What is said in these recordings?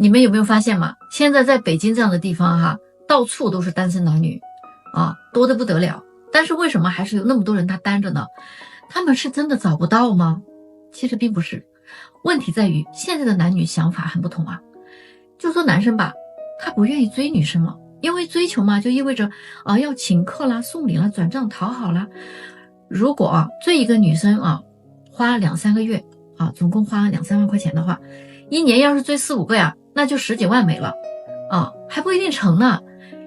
你们有没有发现嘛？现在在北京这样的地方哈，到处都是单身男女啊，多得不得了。但是为什么还是有那么多人他单着呢？他们是真的找不到吗？其实并不是，问题在于现在的男女想法很不同啊。就说男生吧，他不愿意追女生了，因为追求嘛，就意味着要请客啦、送礼啦、转账讨好啦。如果追一个女生花2-3个月总共花2-3万块钱的话，一年要是追4-5个呀，那就10几万没了还不一定成呢。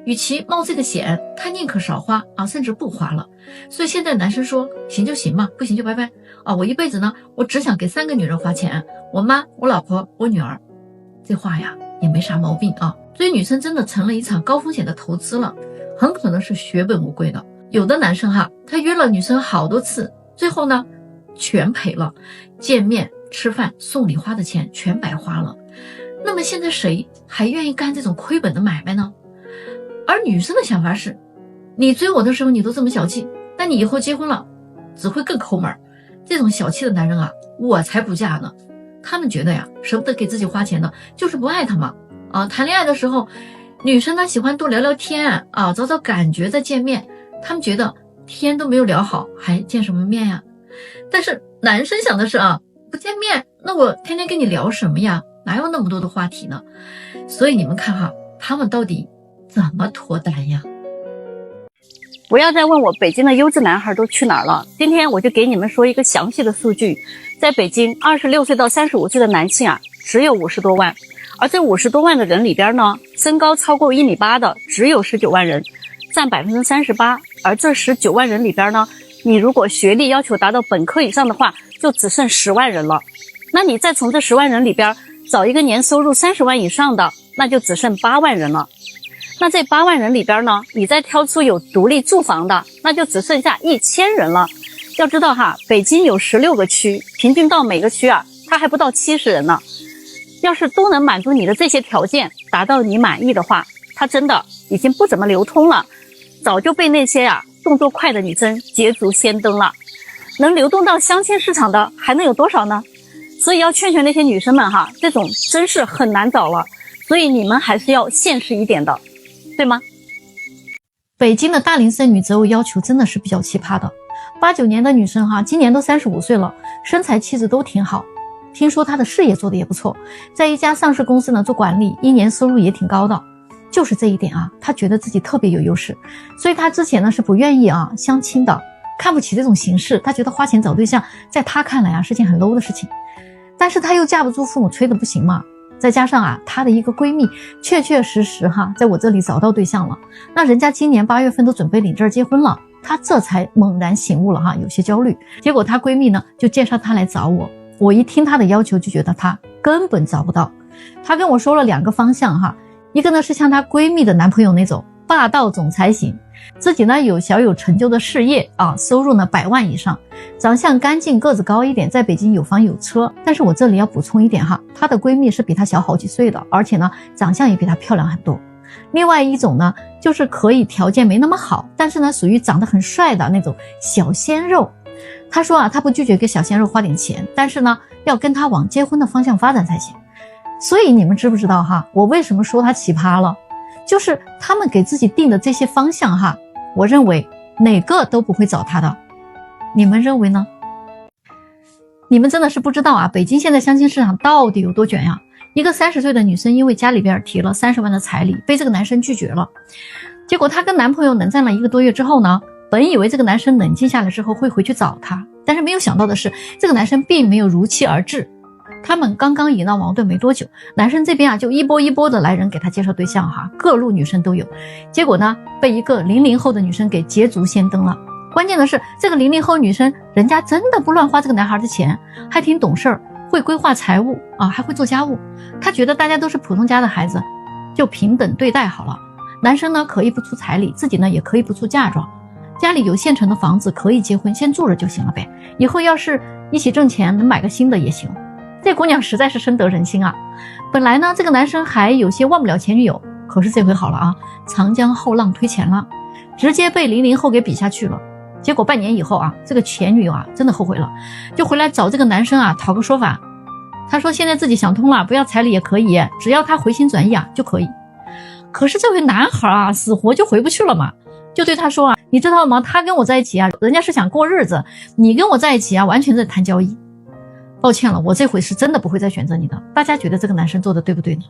与其冒这个险，他宁可少花甚至不花了。所以现在男生说行就行嘛，不行就拜拜我一辈子呢，我只想给3个女人花钱，我妈、我老婆、我女儿。这话呀也没啥毛病追女生真的成了一场高风险的投资了，很可能是血本无归的。有的男生他约了女生好多次，最后呢全赔了，见面、吃饭、送礼花的钱全白花了。那么现在谁还愿意干这种亏本的买卖呢？而女生的想法是，你追我的时候你都这么小气，那你以后结婚了只会更抠门。这种小气的男人我才不嫁呢。他们觉得呀，舍不得给自己花钱的就是不爱他嘛谈恋爱的时候，女生呢喜欢多聊聊天找找感觉再见面，他们觉得天都没有聊好还见什么面呀。但是男生想的是不见面，那我天天跟你聊什么呀？哪有那么多的话题呢？所以你们看他们到底怎么脱单呀？不要再问我北京的优质男孩都去哪儿了，今天我就给你们说一个详细的数据。在北京26岁到35岁的男性只有50多万，而这50多万的人里边呢，身高超过1.8米的只有19万人，占38%。而这19万人里边呢，你如果学历要求达到本科以上的话，就只剩10万人了。那你再从这10万人里边找一个年收入30万以上的，那就只剩8万人了。那这8万人里边呢，你再挑出有独立住房的，那就只剩下1000人了。要知道北京有16个区，平均到每个区它还不到70人呢。要是都能满足你的这些条件，达到你满意的话，它真的已经不怎么流通了，早就被那些动作快的女生捷足先登了。能流动到相亲市场的还能有多少呢？所以要劝劝那些女生们这种真是很难找了，所以你们还是要现实一点的，对吗？北京的大龄剩女择偶要求真的是比较奇葩的。89年的女生今年都35岁了，身材气质都挺好，听说她的事业做得也不错，在一家上市公司呢做管理，一年收入也挺高的。就是这一点她觉得自己特别有优势，所以她之前呢是不愿意相亲的，看不起这种形式，她觉得花钱找对象在她看来是件很 low 的事情。但是她又架不住父母催的不行嘛，再加上她的一个闺蜜确确实实在我这里找到对象了，那人家今年8月份都准备领证结婚了，她这才猛然醒悟了有些焦虑。结果她闺蜜呢就介绍她来找我，我一听她的要求就觉得她根本找不到。她跟我说了2个方向一个呢是像她闺蜜的男朋友那种霸道总裁型，自己呢有小有成就的事业收入呢100万以上，长相干净，个子高一点，在北京有房有车。但是我这里要补充一点她的闺蜜是比她小好几岁的，而且呢长相也比她漂亮很多。另外一种呢就是可以条件没那么好，但是呢属于长得很帅的那种小鲜肉。她说她不拒绝给小鲜肉花点钱，但是呢要跟她往结婚的方向发展才行。所以你们知不知道我为什么说她奇葩了？就是他们给自己定的这些方向我认为哪个都不会找她的。你们认为呢？你们真的是不知道北京现在相亲市场到底有多卷呀。一个30岁的女生因为家里边提了30万的彩礼，被这个男生拒绝了。结果她跟男朋友冷战了1个多月之后呢，本以为这个男生冷静下来之后会回去找她，但是没有想到的是，这个男生并没有如期而至。他们刚刚引闹矛盾没多久，男生这边就一波一波的来人给他介绍对象各路女生都有。结果呢被一个00后的女生给捷足先登了。关键的是这个00后女生人家真的不乱花这个男孩的钱，还挺懂事儿，会规划财务还会做家务。她觉得大家都是普通家的孩子，就平等对待好了。男生呢可以不出彩礼，自己呢也可以不出嫁妆，家里有现成的房子可以结婚，先住着就行了呗，以后要是一起挣钱能买个新的也行。这姑娘实在是深得人心本来呢这个男生还有些忘不了前女友，可是这回好了长江后浪推前浪，直接被00后给比下去了。结果半年以后这个前女友真的后悔了，就回来找这个男生讨个说法。他说现在自己想通了，不要彩礼也可以，只要他回心转意啊就可以。可是这位男孩啊，死活就回不去了嘛，就对他说啊，你知道吗？他跟我在一起啊，人家是想过日子，你跟我在一起啊，完全在谈交易。抱歉了，我这回是真的不会再选择你的。大家觉得这个男生做的对不对呢？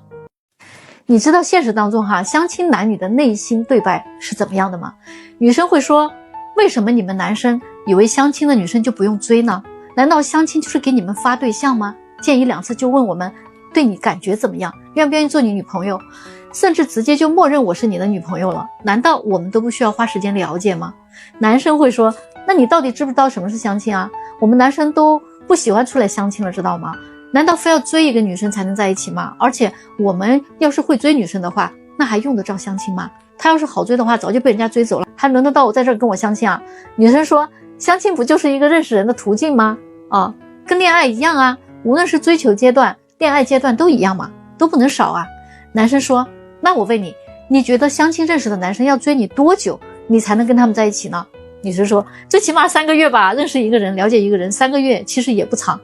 你知道现实当中相亲男女的内心对白是怎么样的吗？女生会说，为什么你们男生以为相亲的女生就不用追呢？难道相亲就是给你们发对象吗？见一两次就问我们对你感觉怎么样，愿不愿意做你女朋友，甚至直接就默认我是你的女朋友了，难道我们都不需要花时间了解吗？男生会说，那你到底知不知道什么是相亲啊？我们男生都不喜欢出来相亲了，知道吗？难道非要追一个女生才能在一起吗？而且我们要是会追女生的话，那还用得着相亲吗？他要是好追的话，早就被人家追走了，还轮得到我在这儿跟我相亲啊？女生说，相亲不就是一个认识人的途径吗？跟恋爱一样啊，无论是追求阶段、恋爱阶段都一样嘛，都不能少啊。男生说，那我问你，你觉得相亲认识的男生要追你多久，你才能跟他们在一起呢？女生说，最起码3个月吧，认识一个人，了解一个人3个月其实也不长。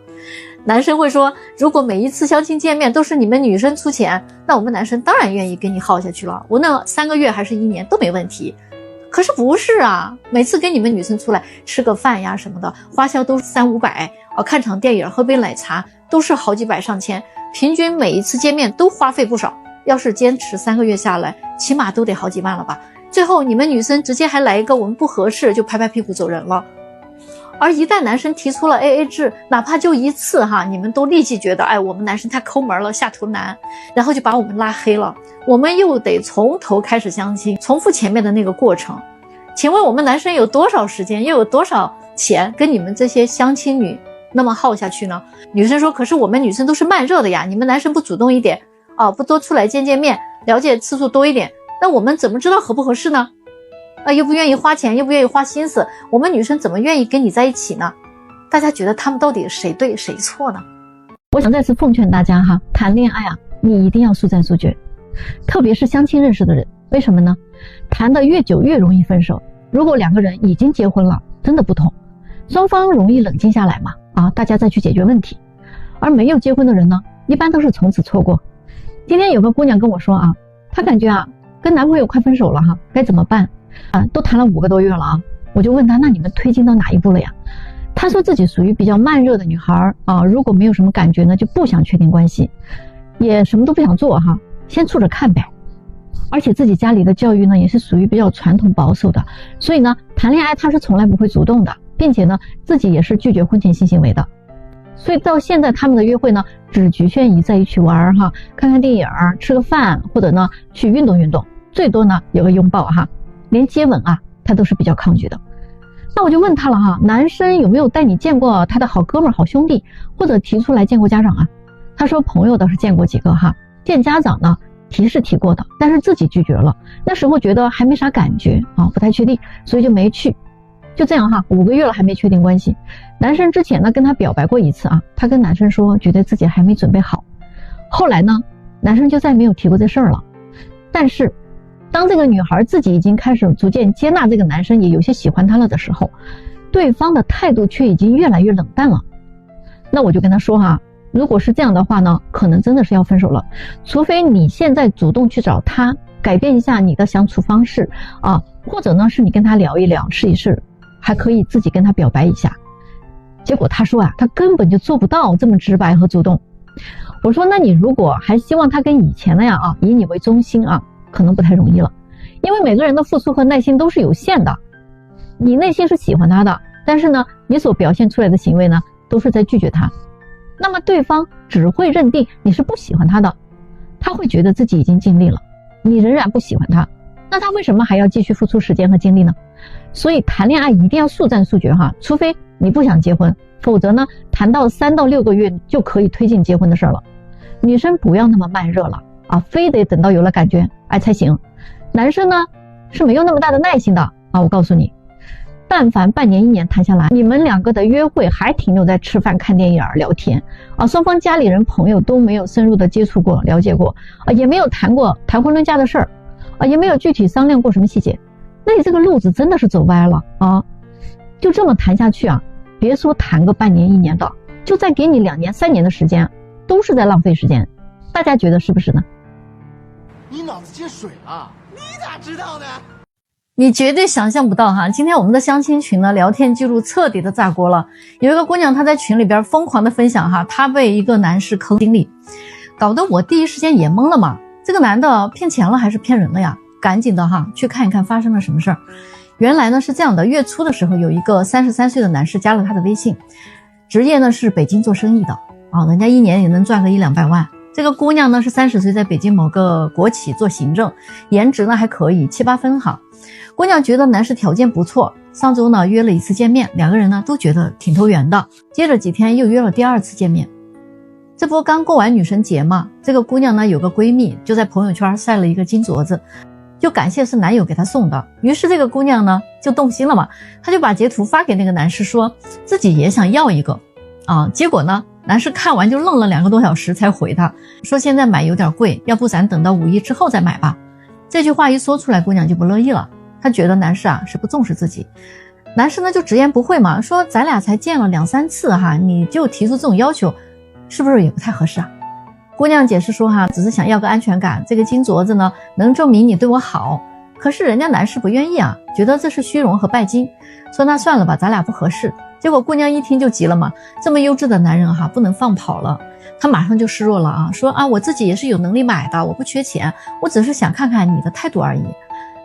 男生会说，如果每一次相亲见面都是你们女生出钱，那我们男生当然愿意跟你耗下去了，无论3个月还是1年都没问题。可是不是啊，每次跟你们女生出来吃个饭呀什么的，花销都300-500，看场电影喝杯奶茶都是好几百上千，平均每一次见面都花费不少，要是坚持3个月下来，起码都得好几万了吧。最后你们女生直接还来一个我们不合适就拍拍屁股走人了。而一旦男生提出了 AA 制，哪怕就一次你们都立即觉得我们男生太抠门了，下头男，然后就把我们拉黑了，我们又得从头开始相亲，重复前面的那个过程。请问我们男生有多少时间，又有多少钱跟你们这些相亲女那么耗下去呢？女生说，可是我们女生都是慢热的呀，你们男生不主动一点不多出来见面，了解次数多一点，那我们怎么知道合不合适呢？又不愿意花钱，又不愿意花心思，我们女生怎么愿意跟你在一起呢？大家觉得他们到底谁对谁错呢？我想再次奉劝大家谈恋爱你一定要速战速决，特别是相亲认识的人。为什么呢？谈得越久越容易分手。如果2个人已经结婚了，真的不同，双方容易冷静下来嘛，大家再去解决问题。而没有结婚的人呢，一般都是从此错过。今天有个姑娘跟我说她感觉跟男朋友快分手了该怎么办？都谈了5个多月了我就问她，那你们推进到哪一步了呀？她说自己属于比较慢热的女孩如果没有什么感觉呢，就不想确定关系，也什么都不想做先处着看呗。而且自己家里的教育呢，也是属于比较传统保守的，所以呢，谈恋爱她是从来不会主动的，并且呢，自己也是拒绝婚前性行为的。所以到现在他们的约会呢，只局限于在一起玩看看电影，吃个饭，或者呢去运动运动，最多呢有个拥抱连接吻他都是比较抗拒的。那我就问他了男生有没有带你见过他的好哥们好兄弟，或者提出来见过家长他说朋友倒是见过几个见家长呢是提过的，但是自己拒绝了，那时候觉得还没啥感觉不太确定，所以就没去。就这样5个月了还没确定关系。男生之前呢跟他表白过一次他跟男生说觉得自己还没准备好，后来呢男生就再没有提过这事儿了。但是当这个女孩自己已经开始逐渐接纳这个男生，也有些喜欢他了的时候，对方的态度却已经越来越冷淡了。那我就跟他说如果是这样的话呢，可能真的是要分手了，除非你现在主动去找他，改变一下你的相处方式或者呢是你跟他聊一聊，试一试，还可以自己跟他表白一下。结果他说他根本就做不到这么直白和主动。我说那你如果还希望他跟以前那样以你为中心可能不太容易了，因为每个人的付出和耐心都是有限的。你内心是喜欢他的，但是呢你所表现出来的行为呢都是在拒绝他，那么对方只会认定你是不喜欢他的，他会觉得自己已经尽力了，你仍然不喜欢他，那他为什么还要继续付出时间和精力呢？所以谈恋爱一定要速战速决除非你不想结婚，否则呢谈到3到6个月就可以推进结婚的事了。女生不要那么慢热了非得等到有了感觉才行。男生呢是没有那么大的耐心的我告诉你，但凡半年1年谈下来，你们2个的约会还停留在吃饭看电影聊天双方家里人朋友都没有深入的接触过了解过也没有谈过谈婚论嫁的事儿也没有具体商量过什么细节，那你这个路子真的是走歪了就这么谈下去别说谈个半年1年的，就再给你2年3年的时间，都是在浪费时间。大家觉得是不是呢？你脑子进水了？你咋知道呢？你绝对想象不到哈，今天我们的相亲群呢，聊天记录彻底的炸锅了。有一个姑娘她在群里边疯狂的分享哈，她被一个男士坑经历，搞得我第一时间也懵了嘛。这个男的骗钱了还是骗人了呀？赶紧的哈，去看一看发生了什么事儿。原来呢是这样的，月初的时候有一个33岁的男士加了他的微信，职业呢是北京做生意的啊，人家一年也能赚个100-200万。这个姑娘呢是30岁，在北京某个国企做行政，颜值呢还可以，7-8分哈。姑娘觉得男士条件不错，上周呢约了一次见面，两个人呢都觉得挺投缘的。接着几天又约了第2次见面。这不刚过完女神节嘛，这个姑娘呢有个闺蜜就在朋友圈晒了一个金镯子，就感谢是男友给她送的。于是这个姑娘呢就动心了嘛，她就把截图发给那个男士，说自己也想要一个啊。结果呢男士看完就愣了2个多小时才回她，说现在买有点贵，要不咱等到5一之后再买吧。这句话一说出来，姑娘就不乐意了，她觉得男士啊是不重视自己。男士呢就直言不讳嘛，说咱俩才见了2-3次哈，你就提出这种要求，是不是也不太合适啊？姑娘解释说哈，只是想要个安全感，这个金镯子呢能证明你对我好。可是人家男士不愿意啊，觉得这是虚荣和拜金，说那算了吧，咱俩不合适。结果姑娘一听就急了嘛，这么优质的男人哈不能放跑了。她马上就示弱了啊，说啊我自己也是有能力买的，我不缺钱，我只是想看看你的态度而已。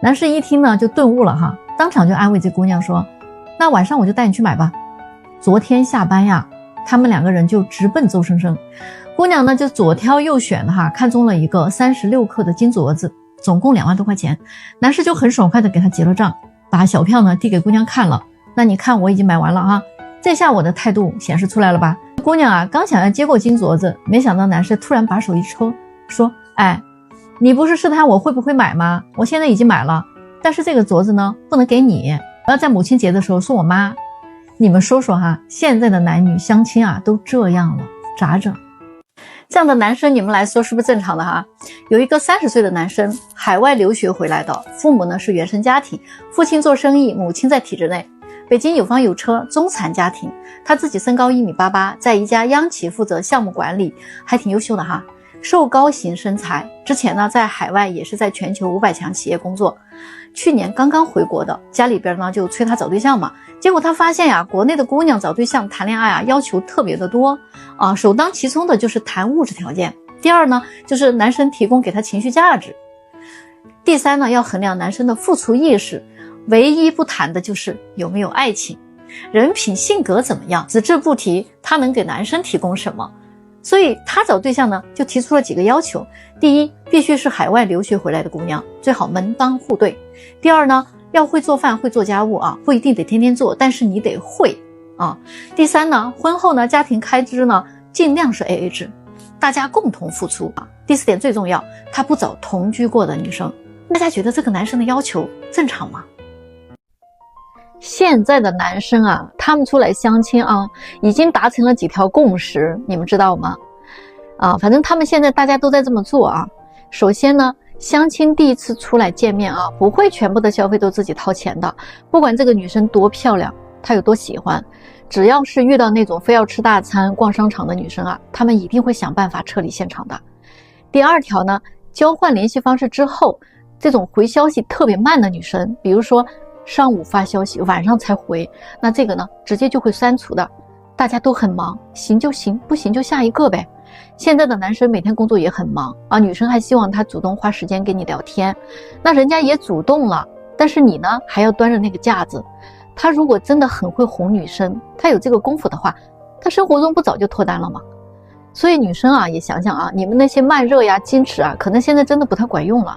男士一听呢就顿悟了哈，当场就安慰这姑娘说，那晚上我就带你去买吧。昨天下班呀，他们2个人就直奔周生生。姑娘呢就左挑右选的哈，看中了一个36克的金镯子，总共2万多块钱。男士就很爽快的给她结了账，把小票呢递给姑娘看了，那你看我已经买完了哈，这下我的态度显示出来了吧？姑娘啊刚想要接过金镯子，没想到男士突然把手一抽，说哎，你不是试探我会不会买吗？我现在已经买了，但是这个镯子呢不能给你，我要在母亲节的时候送我妈。你们说说哈，现在的男女相亲啊都这样了，咋整？这样的男生你们来说是不是正常的哈？有一个30岁的男生，海外留学回来的，父母呢是原生家庭，父亲做生意，母亲在体制内，北京有房有车，中产家庭。他自己身高1.88米，在一家央企负责项目管理，还挺优秀的哈，瘦高型身材。之前呢在海外也是在全球500强企业工作，去年刚刚回国的，家里边呢就催他找对象嘛。结果他发现呀，国内的姑娘找对象谈恋爱啊要求特别的多啊，首当其冲的就是谈物质条件，第二呢就是男生提供给他情绪价值，第三呢要衡量男生的付出意识，唯一不谈的就是有没有爱情，人品性格怎么样，只字不提他能给男生提供什么。所以他找对象呢就提出了几个要求，第一，必须是海外留学回来的姑娘，最好门当户对。第二呢，要会做饭会做家务啊，不一定得天天做，但是你得会啊。第三呢，婚后呢家庭开支呢尽量是 AA 制，大家共同付出啊。第4点最重要，他不找同居过的女生。大家觉得这个男生的要求正常吗？现在的男生啊，他们出来相亲啊，已经达成了几条共识，你们知道吗？反正他们现在大家都在这么做啊。首先呢，相亲第1次出来见面啊，不会全部的消费都自己掏钱的，不管这个女生多漂亮，她有多喜欢，只要是遇到那种非要吃大餐、逛商场的女生啊，他们一定会想办法撤离现场的。第2条呢，交换联系方式之后，这种回消息特别慢的女生，比如说上午发消息晚上才回，那这个呢直接就会删除的。大家都很忙，行就行，不行就下一个呗。现在的男生每天工作也很忙啊，女生还希望他主动花时间跟你聊天，那人家也主动了，但是你呢还要端着那个架子。他如果真的很会哄女生，他有这个功夫的话，他生活中不早就脱单了吗？所以女生啊也想想啊，你们那些慢热呀、矜持啊，可能现在真的不太管用了。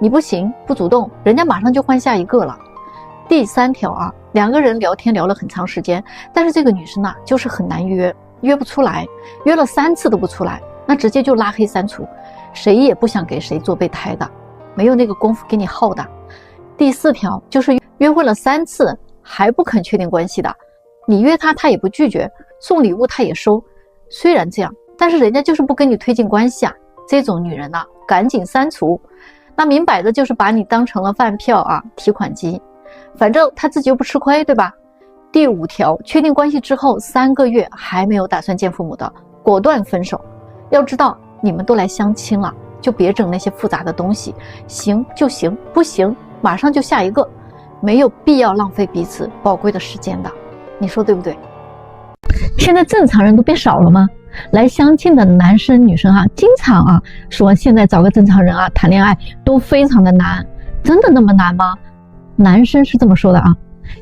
你不行不主动，人家马上就换下一个了。第3条啊，2个人聊天聊了很长时间，但是这个女生啊就是很难约不出来，约了3次都不出来，那直接就拉黑删除，谁也不想给谁做备胎的，没有那个功夫给你耗的。第4条就是约会了3次还不肯确定关系的，你约他他也不拒绝，送礼物他也收，虽然这样，但是人家就是不跟你推进关系啊，这种女人啊赶紧删除，那明摆着就是把你当成了饭票啊，提款机，反正他自己又不吃亏，对吧？第5条，确定关系之后3个月还没有打算见父母的，果断分手。要知道你们都来相亲了，就别整那些复杂的东西，行就行，不行马上就下一个，没有必要浪费彼此宝贵的时间的，你说对不对？现在正常人都变少了吗？来相亲的男生女生经常说现在找个正常人谈恋爱都非常的难，真的那么难吗？男生是这么说的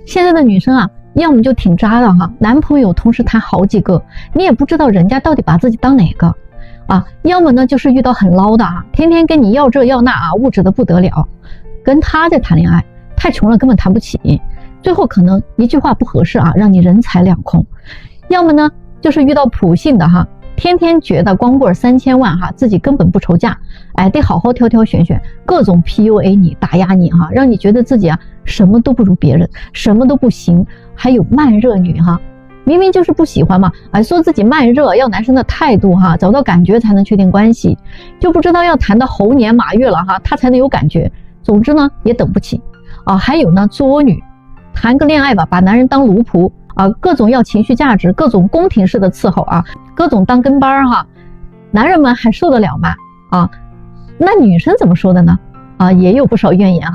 现在的女生要么就挺渣的男朋友同时谈好几个，你也不知道人家到底把自己当哪个要么呢就是遇到很捞的天天跟你要这要那物质的不得了，跟他在谈恋爱太穷了根本谈不起，最后可能一句话不合适让你人财两空。要么呢就是遇到普信的天天觉得光棍3000万自己根本不愁嫁，得好好挑挑选选，各种 PUA 你打压你让你觉得自己什么都不如别人，什么都不行。还有慢热女明明就是不喜欢嘛，说自己慢热，要男生的态度找到感觉才能确定关系，就不知道要谈到猴年马月了他才能有感觉。总之呢也等不起还有呢作女，谈个恋爱吧把男人当奴仆各种要情绪价值，各种宫廷式的伺候各种当跟班男人们还受得了吗？那女生怎么说的呢？也有不少怨言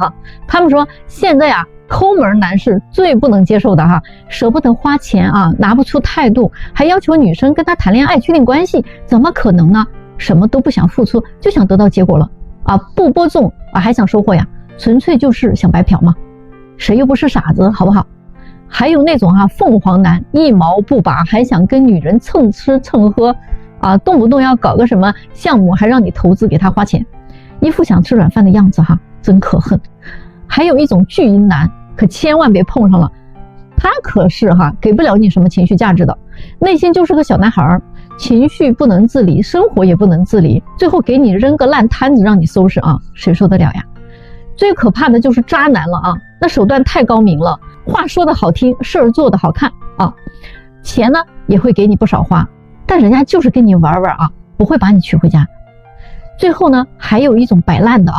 他们说现在抠门男士最不能接受的舍不得花钱拿不出态度，还要求女生跟他谈恋爱确定关系，怎么可能呢？什么都不想付出，就想得到结果了不播种还想收获呀，纯粹就是想白嫖嘛，谁又不是傻子好不好？还有那种凤凰男一毛不拔，还想跟女人蹭吃蹭喝动不动要搞个什么项目还让你投资给他花钱，一副想吃软饭的样子真可恨。还有一种巨婴男，可千万别碰上了，他可是给不了你什么情绪价值的，内心就是个小男孩，情绪不能自理，生活也不能自理，最后给你扔个烂摊子让你收拾谁受得了呀？最可怕的就是渣男了那手段太高明了，话说的好听，事儿做的好看钱呢也会给你不少花，但人家就是跟你玩玩不会把你娶回家。最后呢还有一种摆烂的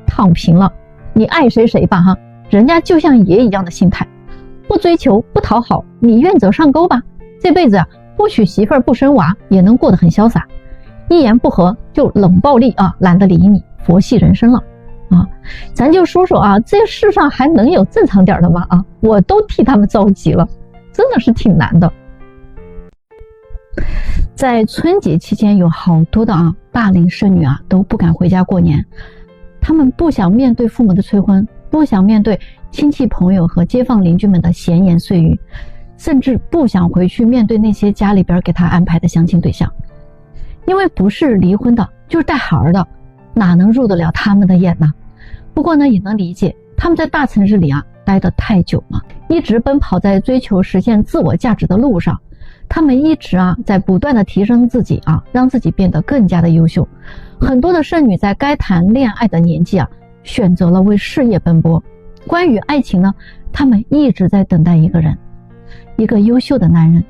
躺平了，你爱谁谁吧人家就像爷一样的心态，不追求不讨好，你愿者上钩吧，这辈子不娶媳妇儿不生娃也能过得很潇洒，一言不合就冷暴力懒得理你，佛系人生了咱就说说这世上还能有正常点的吗我都替他们着急了，真的是挺难的。在春节期间有好多的大龄剩女都不敢回家过年，他们不想面对父母的催婚，不想面对亲戚朋友和街坊邻居们的闲言碎语，甚至不想回去面对那些家里边给他安排的相亲对象，因为不是离婚的就是带孩的，哪能入得了他们的眼呢？不过呢也能理解，他们在大城市里待得太久了，一直奔跑在追求实现自我价值的路上，他们一直在不断的提升自己让自己变得更加的优秀。很多的剩女在该谈恋爱的年纪选择了为事业奔波。关于爱情呢，他们一直在等待一个人，一个优秀的男人，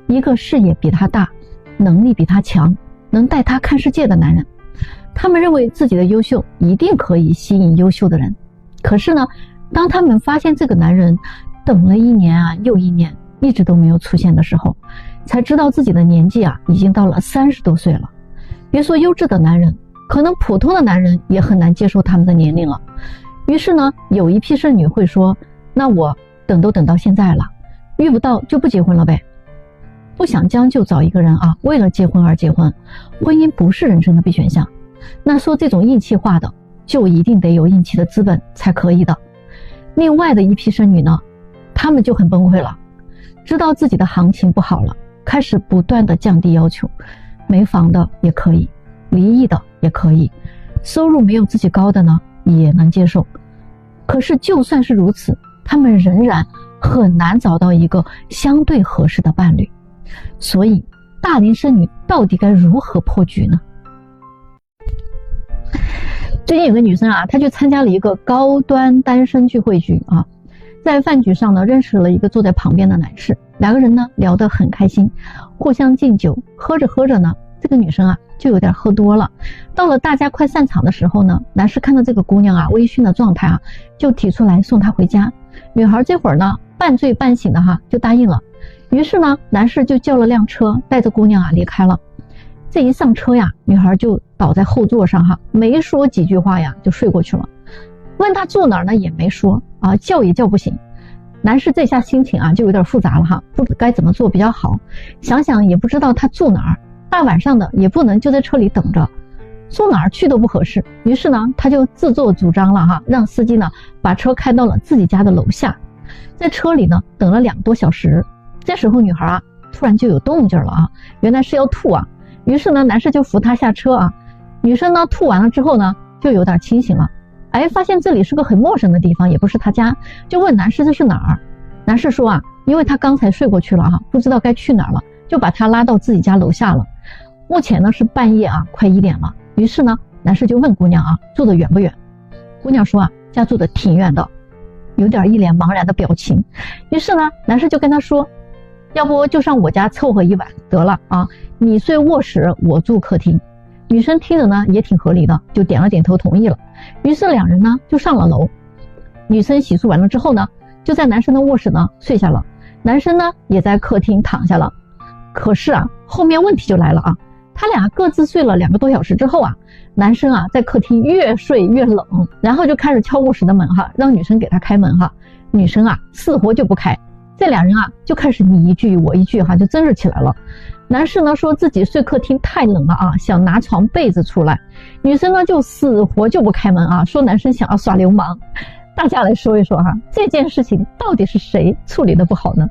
一个事业比他大，能力比他强，能带他看世界的男人。他们认为自己的优秀一定可以吸引优秀的人，可是呢当他们发现这个男人等了1年又1年一直都没有出现的时候，才知道自己的年纪已经到了30多岁了。别说优质的男人，可能普通的男人也很难接受他们的年龄了。于是呢有一批剩女会说，那我等都等到现在了，遇不到就不结婚了呗。不想将就找一个人为了结婚而结婚，婚姻不是人生的必选项。那说这种硬气话的，就一定得有硬气的资本才可以的。另外的一批剩女呢，她们就很崩溃了，知道自己的行情不好了，开始不断的降低要求，没房的也可以，离异的也可以，收入没有自己高的呢也能接受。可是就算是如此，她们仍然很难找到一个相对合适的伴侣。所以大龄剩女到底该如何破局呢？最近有个女生她去参加了一个高端单身聚会局在饭局上呢认识了一个坐在旁边的男士，两个人呢聊得很开心，互相敬酒，喝着喝着呢，这个女生就有点喝多了。到了大家快散场的时候呢，男士看到这个姑娘微醺的状态就提出来送她回家。女孩这会儿呢半醉半醒的就答应了。于是呢男士就叫了辆车带着姑娘离开了。这一上车呀，女孩就倒在后座上哈，没说几句话呀就睡过去了。问她住哪儿呢也没说啊，叫也叫不醒。男士这下心情啊就有点复杂了哈，不知该怎么做比较好，想想也不知道他住哪儿，大晚上的也不能就在车里等着，住哪儿去都不合适。于是呢他就自作主张了哈，让司机呢把车开到了自己家的楼下，在车里呢等了2个多小时。这时候女孩啊突然就有动静了啊，原来是要吐啊。于是呢男士就扶她下车啊，女生呢吐完了之后呢就有点清醒了，发现这里是个很陌生的地方，也不是他家，就问男士这是哪儿。男士说啊，因为他刚才睡过去了哈，不知道该去哪儿了，就把他拉到自己家楼下了。目前呢是半夜啊，快1点了。于是呢男士就问姑娘啊，住得远不远？姑娘说啊，家住得挺远的，有点一脸茫然的表情。于是呢男士就跟她说，要不就上我家凑合一晚得了啊，你睡卧室，我住客厅。女生听着呢也挺合理的，就点了点头同意了。于是2人呢就上了楼。女生洗漱完了之后呢，就在男生的卧室呢睡下了，男生呢也在客厅躺下了。可是啊，后面问题就来了啊，他俩各自睡了2个多小时之后啊，男生啊在客厅越睡越冷，然后就开始敲卧室的门哈，让女生给他开门哈。女生啊死活就不开，这2人啊就开始你一句我一句哈，就争执起来了。男士呢说自己睡客厅太冷了啊，想拿床被子出来。女生呢就死活就不开门啊，说男生想要耍流氓。大家来说一说哈，这件事情到底是谁处理的不好呢？